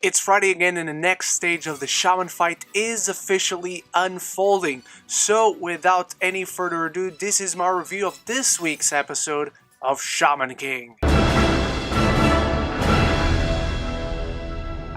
It's Friday again and the next stage of the Shaman fight is officially unfolding. So without any further ado, this is my review of this week's episode of Shaman King.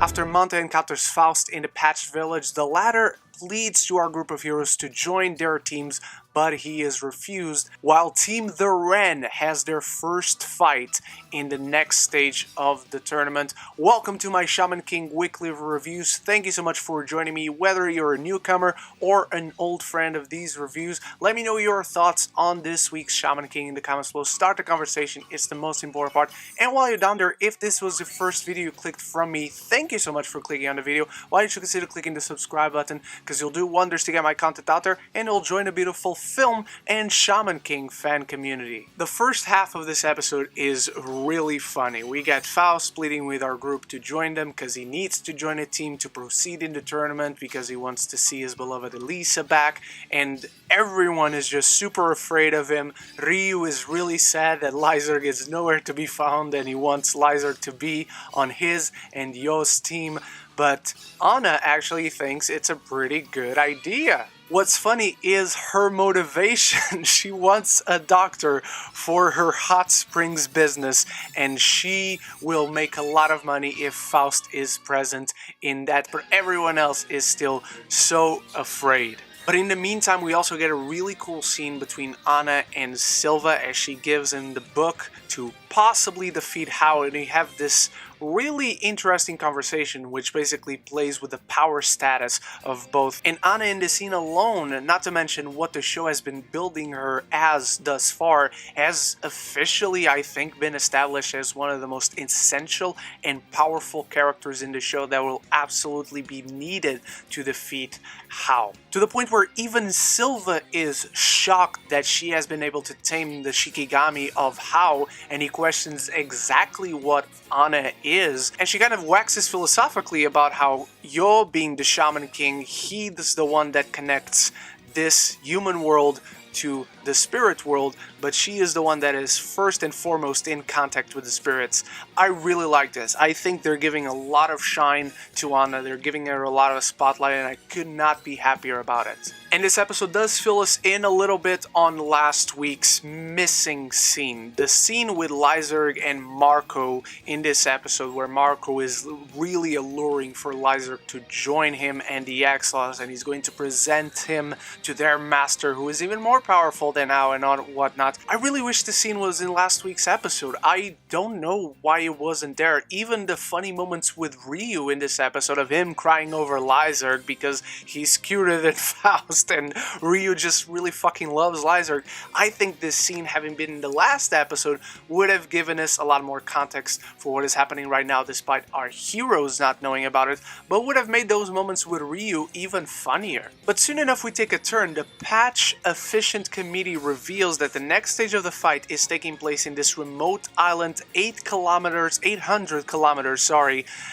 After Manta encounters Faust in the Patched Village, the latter pleads to our group of heroes to join their teams, but he is refused, while Team The Ren has their first fight in the next stage of the tournament. Welcome to my Shaman King weekly reviews. Thank you so much for joining me, whether you're a newcomer or an old friend of these reviews. Let me know your thoughts on this week's Shaman King in the comments below. Start the conversation, it's the most important part. And while you're down there, if this was the first video you clicked from me, thank you so much for clicking on the video. Why don't you consider clicking the subscribe button, because you'll do wonders to get my content out there, and you'll join a beautiful film and Shaman King fan community. The first half of this episode is really funny. We get Faust pleading with our group to join them because he needs to join a team to proceed in the tournament because he wants to see his beloved Elisa back, and everyone is just super afraid of him. Ryu is really sad that Lyserg is nowhere to be found and he wants Lyserg to be on his and Yo's team, but Anna actually thinks it's a pretty good idea. What's funny is her motivation. She wants a doctor for her hot springs business, and she will make a lot of money if Faust is present in that, but everyone else is still so afraid. But in the meantime, we also get a really cool scene between Anna and Silva as she gives him the book to possibly defeat Hao, and they have this really interesting conversation which basically plays with the power status of both. And Anna in the scene alone, not to mention what the show has been building her as thus far, has officially, I think, been established as one of the most essential and powerful characters in the show that will absolutely be needed to defeat Hao. To the point where even Silva is shocked that she has been able to tame the Shikigami of Hao, and he questions exactly what Anna is, and she kind of waxes philosophically about how Yo, being the Shaman King, he's the one that connects this human world to the spirit world, but she is the one that is first and foremost in contact with the spirits. I really like this. I think they're giving a lot of shine to Anna, they're giving her a lot of spotlight, and I could not be happier about it. And this episode does fill us in a little bit on last week's missing scene. The scene with Lyserg and Marco in this episode, where Marco is really alluring for Lyserg to join him and the Axlos, and he's going to present him to their master, who is even more powerful than Hao and whatnot. I really wish the scene was in last week's episode. I don't know why it wasn't there. Even the funny moments with Ryu in this episode of him crying over Lyserg because he's cuter than Faust and Ryu just really fucking loves Lyserg. I think this scene, having been in the last episode, would have given us a lot more context for what is happening right now despite our heroes not knowing about it, but would have made those moments with Ryu even funnier. But soon enough we take a turn. The patch efficient committee reveals that the next stage of the fight is taking place in this remote island 800 kilometers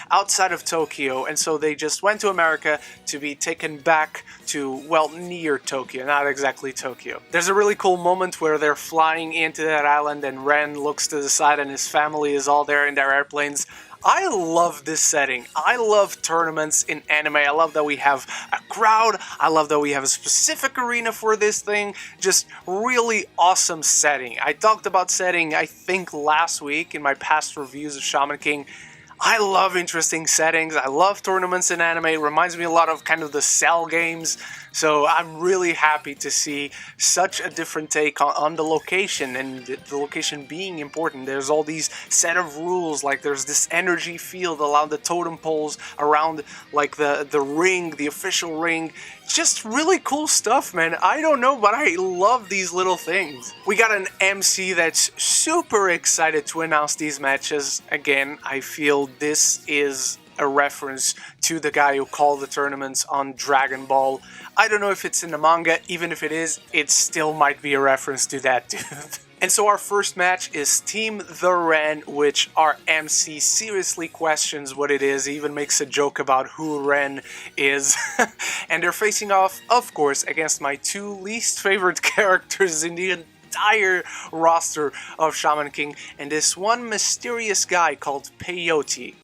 outside of Tokyo, and so they just went to America to be taken back to, well, near Tokyo, not exactly Tokyo. There's a really cool moment where they're flying into that island and Ren looks to the side and his family is all there in their airplanes. I love this setting. I love tournaments in anime. I love that we have a crowd. I love that we have a specific arena for this thing. Just really awesome setting. I talked about setting, I think, last week in my past reviews of Shaman King. I love interesting settings. I love tournaments in anime. It reminds me a lot of kind of the Cell games. So I'm really happy to see such a different take on the location, and the location being important. There's all these set of rules, like there's this energy field around the totem poles, around like the ring, the official ring. Just really cool stuff, man. I don't know, but I love these little things. We got an MC that's super excited to announce these matches. Again, I feel this is a reference to the guy who called the tournaments on Dragon Ball. I don't know if it's in the manga. Even if it is, it still might be a reference to that dude. And so our first match is Team The Ren, which our MC seriously questions what it is, he even makes a joke about who Ren is. And they're facing off, of course, against my two least favorite characters in the entire roster of Shaman King, and this one mysterious guy called Peyote.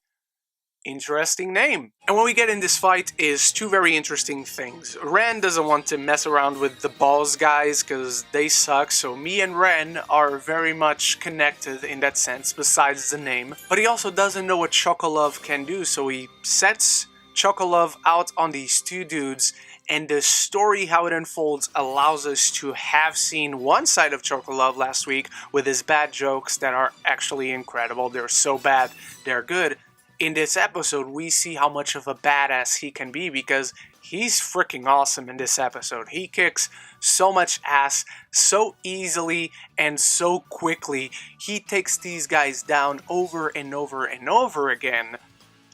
Interesting name. And what we get in this fight is two very interesting things. Ren doesn't want to mess around with the boss guys because they suck, so me and Ren are very much connected in that sense, besides the name. But he also doesn't know what Chocolove can do, so he sets Chocolove out on these two dudes, and the story, how it unfolds, allows us to have seen one side of Chocolove last week with his bad jokes that are actually incredible. They're so bad, they're good. In this episode, we see how much of a badass he can be because he's freaking awesome in this episode. He kicks so much ass so easily and so quickly. He takes these guys down over and over and over again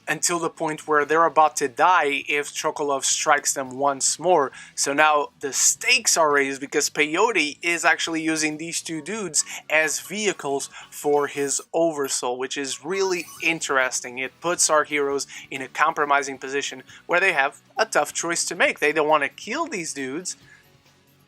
until the point where they're about to die if Chocolove strikes them once more. So now the stakes are raised because peyote is actually using these two dudes as vehicles for his oversoul, which is really interesting. It puts our heroes in a compromising position where they have a tough choice to make. They don't want to kill these dudes,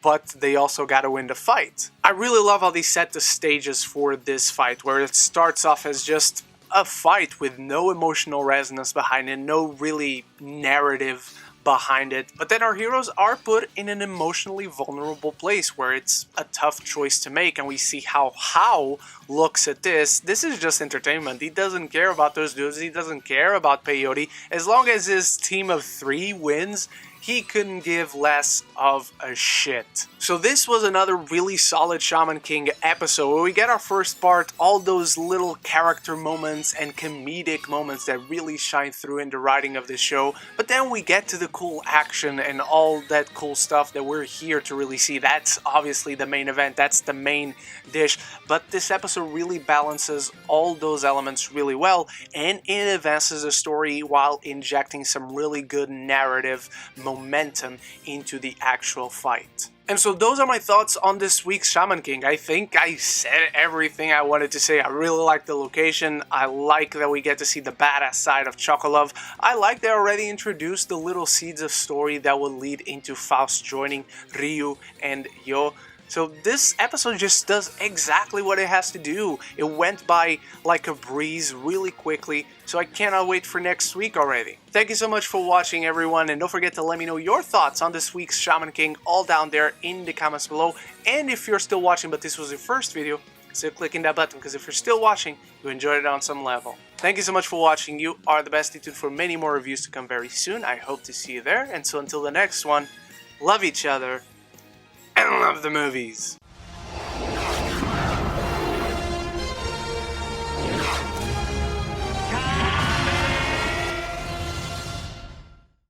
but they also gotta win the fight. I really love how they set the stages for this fight, where it starts off as just a fight with no emotional resonance behind it, no really narrative behind it, but then our heroes are put in an emotionally vulnerable place where it's a tough choice to make, and we see how How looks at this. This is just entertainment. He doesn't care about those dudes, he doesn't care about peyote. As long as his team of 3 wins, he couldn't give less of a shit. So this was another really solid Shaman King episode where we get our first part, all those little character moments and comedic moments that really shine through in the writing of this show, but then we get to the cool action and all that cool stuff that we're here to really see. That's obviously the main event, that's the main dish, but this episode really balances all those elements really well, and it advances the story while injecting some really good narrative momentum into the actual fight. And so those are my thoughts on this week's Shaman King. I think I said everything I wanted to say. I really like the location. I like that we get to see the badass side of Chocolove. I like they already introduced the little seeds of story that will lead into Faust joining Ryu and Yo. So this episode just does exactly what it has to do. It went by like a breeze really quickly, so I cannot wait for next week already. Thank you so much for watching, everyone, and don't forget to let me know your thoughts on this week's Shaman King all down there in the comments below. And if you're still watching but this was your first video, still clicking that button, because if you're still watching, you enjoyed it on some level. Thank you so much for watching. You are the best. Stay tuned for many more reviews to come very soon. I hope to see you there. And so until the next one, love each other and love the movies.